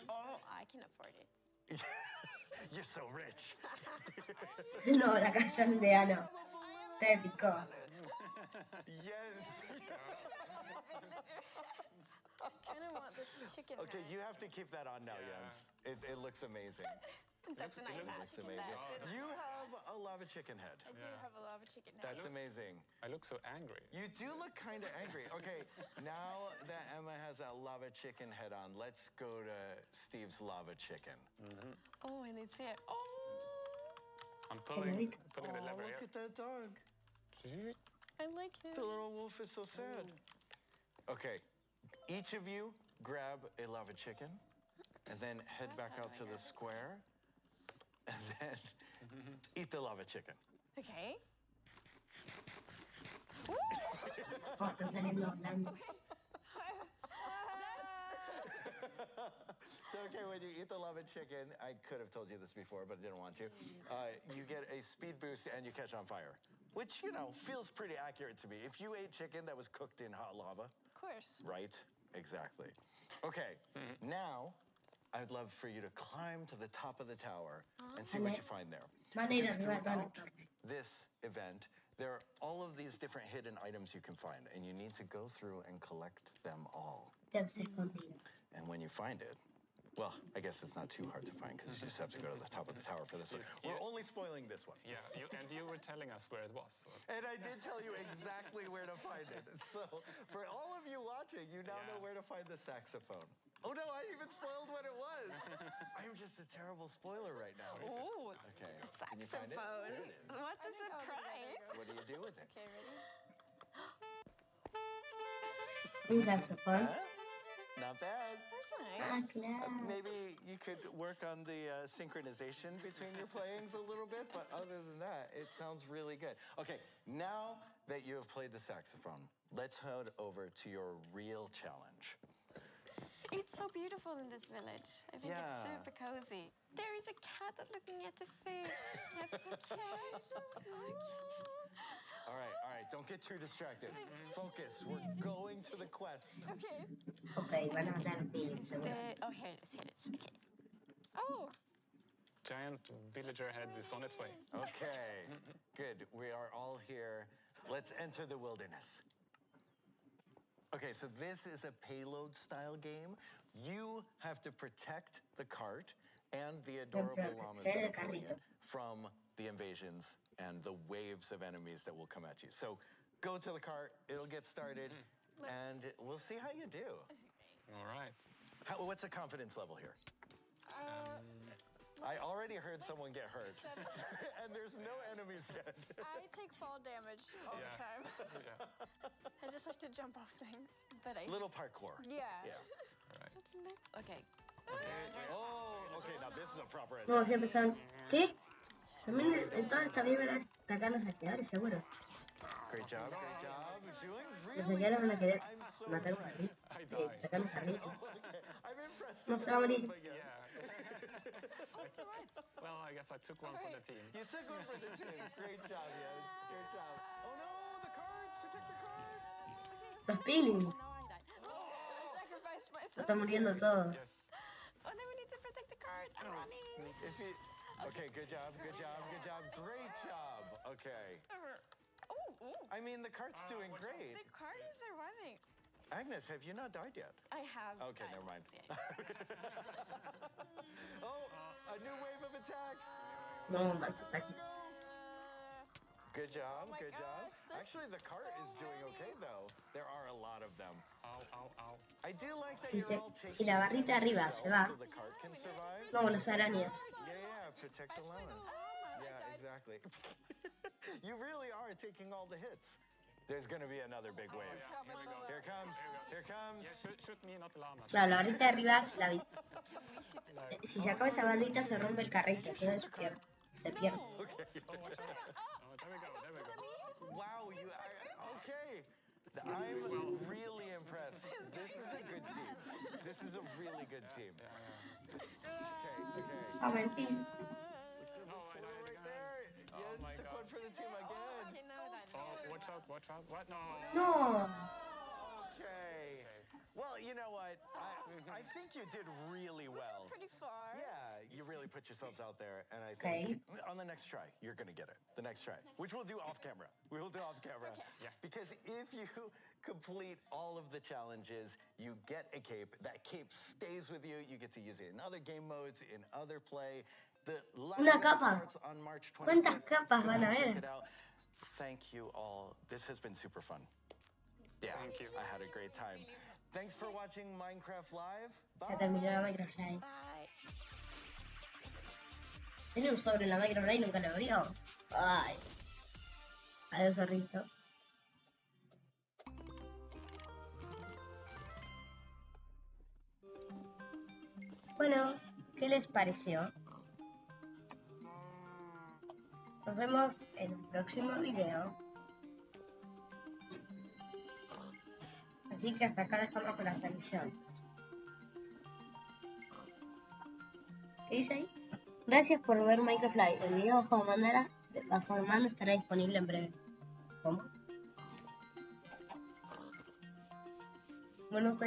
Oh, I can afford it. You're so rich. No, la casa aldeana. Te picó. Yes. I kind of want this chicken Okay, head. you have to keep that on now, Jens. It looks amazing. That's a nice Looks amazing. You have a lava chicken head. I do have a lava chicken head. That's amazing. I look so angry. You do look kind of angry. Okay, now that Emma has a lava chicken head on, let's go to Steve's lava chicken. Oh, and it's here. Oh. I'm pulling the lever Look here. at that dog. I like it. The little wolf is so sad. Okay, each of you grab a lava chicken and then head back out to the square and then eat the lava chicken. Okay. Oh, están saliendo hablando. So, okay, when you eat the lava chicken, I could have told you this before, but I didn't want to. You get a speed boost and you catch on fire, which, you know, feels pretty accurate to me. If you ate chicken that was cooked in hot lava. Of course. Right? Exactly. Okay, now I'd love for you to climb to the top of the tower and see what you find there. Because throughout this event, there are all of these different hidden items you can find, and you need to go through and collect them all. And when you find it, well, I guess it's not too hard to find because you just have to go to the top of the tower for this one. We're only spoiling this one. Yeah, and you were telling us where it was. So. And I did tell you exactly where to find it. So for all of you watching, you now know where to find the saxophone. Oh no, I even spoiled what it was. I'm just a terrible spoiler right now. Oh, okay. a Can you find it? saxophone. There it is. What's the surprise? What do you do with it? Okay, ready? Un saxofón. Not bad. There's nice. Maybe you could work on the synchronization between your playings a little bit, but other than that, it sounds really good. Okay, now that you have played the saxophone, let's head over to your real challenge. It's so beautiful in this village. I think it's super cozy. There is a cat looking at the fish. That's so cute. All right, don't get too distracted. Focus, we're going to the quest. Okay. Ok, van a matar bien, seguro. Oh, here it is. Okay. Oh. Giant villager head is on its way. Okay, good. We are all here. Let's enter the wilderness. Okay, so this is a payload-style game. You have to protect the cart and the adorable llamas that are pulling it from the invasions and the waves of enemies that will come at you. So go to the cart, it'll get started, and we'll see how you do. All right. What's the confidence level here? I already heard someone get hurt, and there's no enemies yet. I take fall damage all the time. I just like to jump off things. But Little parkour. Yeah. Okay. Oh, okay, now this is a proper No, attack. siempre están. ¿Qué? También en toda esta vida van a atacar los saqueadores, seguro. Great job, great job. Doing Los really saqueadores van a querer I'm so matar un impressed. carrito. Atacar un carrito. I'm impressed. No se va a morir. But yes. Well, I guess I took one for the team. You took one for the team. Great job, Jens. Great job. Oh no, the cards! Protect the card! Los piglins. I sacrificed Se myself. están muriendo todos. Oh, no, we need to protect the cart. I'm running. Okay, good job, good job, good job. Great job. Okay. I mean, the cart's doing great. The cart is surviving. Agnes, have you not died yet? I have. Okay, never mind. Oh, a new wave of attack. No, más ataque. Good job, good job. gosh, there's Actually, the cart is doing okay, though. There are a lot of them. Ow, ow, ow. I do like that Si, you're all taking si la barrita arriba se va, so the cart can survive. como las arañas. Yeah, protect the llamas. Yeah, exactly. You really are taking all the hits. There's going to be another big wave. Here comes, here comes. Yeah, shoot me, not the llamas. Claro, la barrita de arriba, si se acaba esa barrita, se rompe el carrito. Entonces se pierde. Wow, okay. I'm really impressed. This is a good team. This is a really good team. Okay. A ver, pin. Right there. Jens took one for the team again. Oh, watch out, watch out. What? No. No. Okay. Well, you know what? I think you did really well. Pretty far. Yeah, you really put yourselves out there, and I think on the next try, you're gonna get it. The next try, which we'll do off camera. We will do off camera. Okay. Yeah. Because if you complete all of the challenges, you get a cape. That cape stays with you. You get to use it in other game modes, in other play. The Una capa. starts on March 25th. ¿Cuántas capas van a Check haber? it out. Thank you all. This has been super fun. Yeah, Thank you. I had a great time. Thanks for watching Minecraft Live. Bye. Ya terminó la Minecraft Live. Tiene un sobre en la Minecraft Live y nunca lo abrió. Ay. Adiós, zorrito. Bueno, ¿qué les pareció? Nos vemos en el próximo video. Así que hasta acá dejamos con la transmisión. ¿Qué dice ahí? Gracias por ver Minecraft Live. El video bajo demanda estará disponible en breve. ¿Cómo? Bueno, sé.